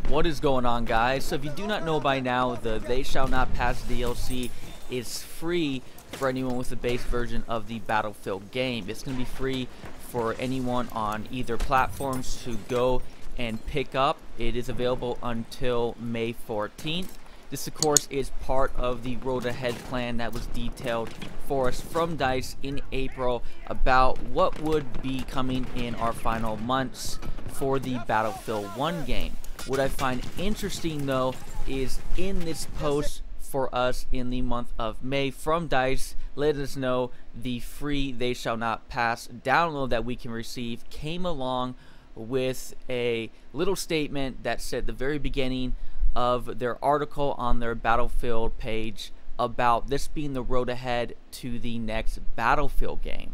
What is going on, guys? So if you do not know by now, the They Shall Not Pass DLC is free for anyone with the base version of the Battlefield game. It's going to be free for anyone on either platforms to go and pick up. It is available until May 14th. This, of course, is part of the Road Ahead plan that was detailed for us from DICE in April about what would be coming in our final months for the Battlefield 1 game. What I find interesting, though, is in this post for us in the month of May from DICE, let us know the free They Shall Not Pass download that we can receive came along with a little statement that said at the very beginning of their article on their Battlefield page about this being the road ahead to the next Battlefield game.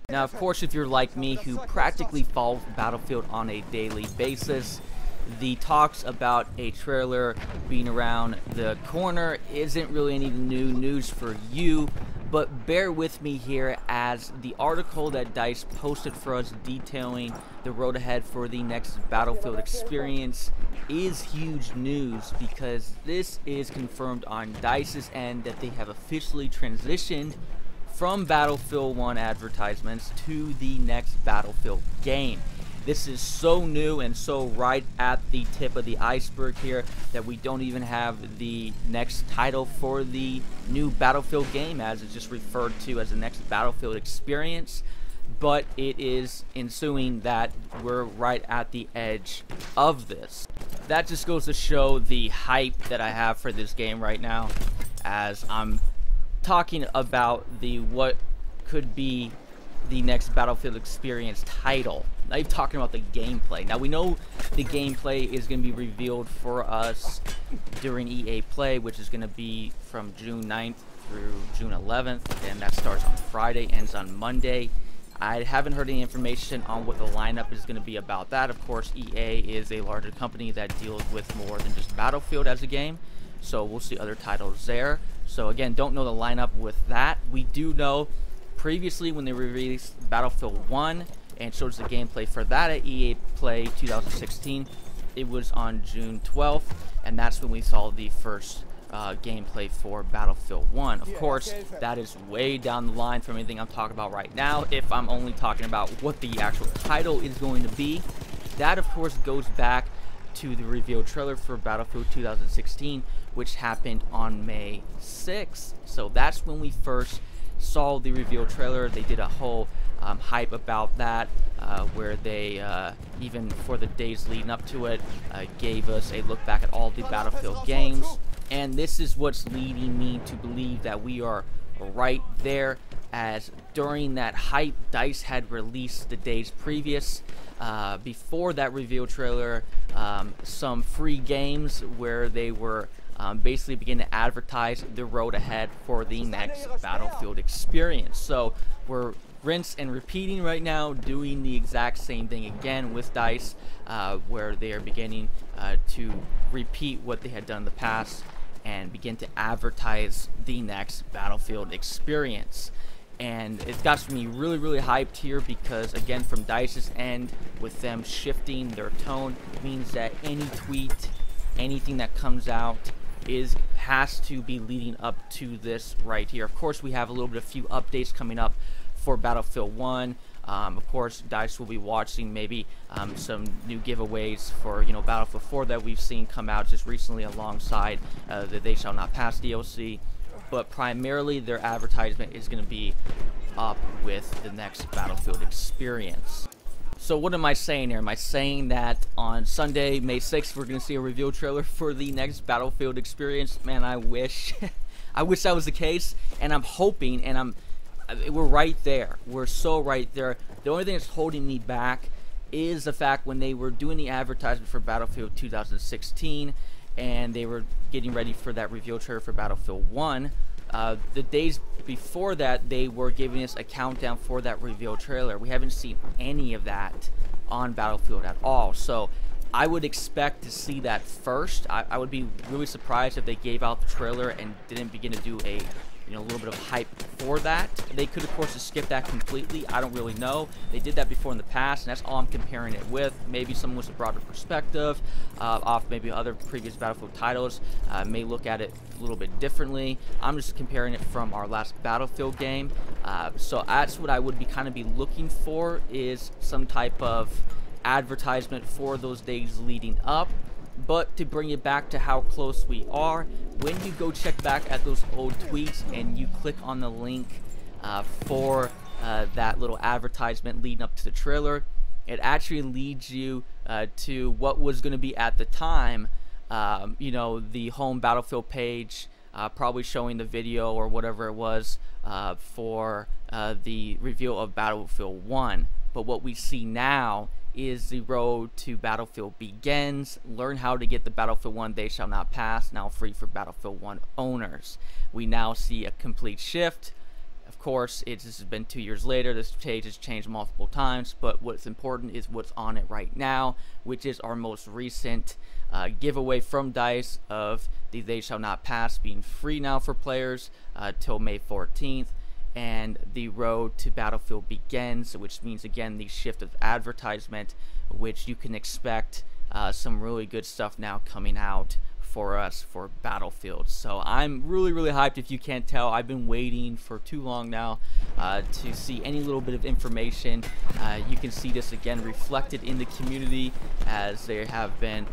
Now, of course, if you're like me who practically follows Battlefield on a daily basis, the talks about a trailer being around the corner isn't really any new news for you, but bear with me here as the article that DICE posted for us detailing the road ahead for the next Battlefield experience is huge news, because this is confirmed on DICE's end that they have officially transitioned from Battlefield 1 advertisements to the next Battlefield game. This is so new and so right at the tip of the iceberg here that we don't even have the next title for the new Battlefield game, as it's just referred to as the next Battlefield experience. But it is ensuing that we're right at the edge of this. That just goes to show the hype that I have for this game right now, as I'm talking about what could be the next Battlefield experience title. Not even talking about the gameplay. Now, we know the gameplay is going to be revealed for us during EA Play, which is going to be from June 9th through June 11th, and that starts on Friday, ends on Monday. I haven't heard any information on what the lineup is going to be about that. Of course, EA is a larger company that deals with more than just Battlefield as a game, so we'll see other titles there. So again, don't know the lineup with that. We do know previously when they released Battlefield 1 and showed us the gameplay for that at EA Play 2016, it was on June 12th, and that's when we saw the first gameplay for Battlefield 1. Of course, that is way down the line from anything I'm talking about right now. If I'm only talking about what the actual title is going to be, that of course goes back to the reveal trailer for Battlefield 2016, which happened on May 6th. So that's when we first saw the reveal trailer. They did a whole hype about that, where they even for the days leading up to it gave us a look back at all the Battlefield games. And this is what's leading me to believe that we are right there, as during that hype, DICE had released the days previous, before that reveal trailer, some free games where they were basically begin to advertise the road ahead for the next Battlefield experience. So we're rinse and repeating right now, doing the exact same thing again with DICE, where they are beginning to repeat what they had done in the past and begin to advertise the next Battlefield experience. And it's got me really, really hyped here, because again, from DICE's end, with them shifting their tone, means that any tweet, anything that comes out has to be leading up to this right here. Of course, we have a few updates coming up for Battlefield 1. Of course, DICE will be watching maybe some new giveaways for Battlefield 4 that we've seen come out just recently alongside the They Shall Not Pass DLC. But primarily their advertisement is going to be up with the next Battlefield experience. So what am I saying here? Am I saying that on Sunday, May 6th, we're going to see a reveal trailer for the next Battlefield experience? Man, I wish. I wish that was the case, and I'm hoping, and we're right there. We're so right there. The only thing that's holding me back is the fact when they were doing the advertisement for Battlefield 2016 and they were getting ready for that reveal trailer for Battlefield 1, the days before that they were giving us a countdown for that reveal trailer. We haven't seen any of that on Battlefield at all. So I would expect to see that first. I would be really surprised if they gave out the trailer and didn't begin to do a a little bit of hype for that. They could, of course, just skip that completely. I don't really know. They did that before in the past, and that's all I'm comparing it with. Maybe someone with a broader perspective off maybe other previous Battlefield titles may look at it a little bit differently. I'm just comparing it from our last Battlefield game. So that's what I would kind of be looking for, is some type of advertisement for those days leading up. But to bring it back to how close we are, when you go check back at those old tweets and you click on the link for that little advertisement leading up to the trailer, it actually leads you to what was going to be at the time, the home Battlefield page, probably showing the video or whatever it was for the reveal of Battlefield 1. But what we see now is the road to Battlefield begins. Learn how to get the Battlefield 1 They Shall Not Pass, now free for Battlefield 1 owners. We now see a complete shift. Of course, this has been 2 years later. This page has changed multiple times, but what's important is what's on it right now, which is our most recent giveaway from DICE of the They Shall Not Pass being free now for players till May 14th. And the road to Battlefield begins, which means, again, the shift of advertisement, which you can expect some really good stuff now coming out for us for Battlefield. So I'm really hyped. If you can't tell, I've been waiting for too long now to see any little bit of information. You can see this again reflected in the community, as they have been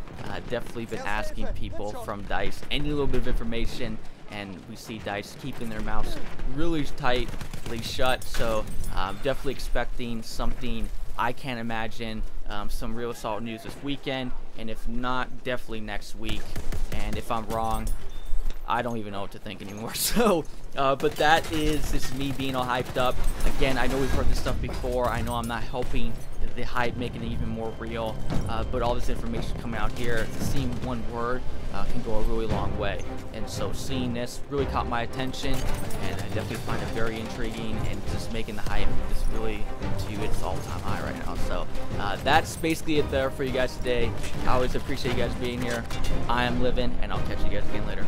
definitely been asking people from DICE any little bit of information, and we see DICE keeping their mouths really tightly shut. So definitely expecting something. I can't imagine some real solid news this weekend, and if not, definitely next week. And if I'm wrong, I don't even know what to think anymore. So but that is just me being all hyped up. Again, I know we've heard this stuff before. I know I'm not helping the hype, making it even more real, but all this information coming out here, seeing one word can go a really long way. And so seeing this really caught my attention, and I definitely find it very intriguing, and just making the hype just really to its all-time high right now. So that's basically it there for you guys today. I always appreciate you guys being here. I am Living, and I'll catch you guys again later.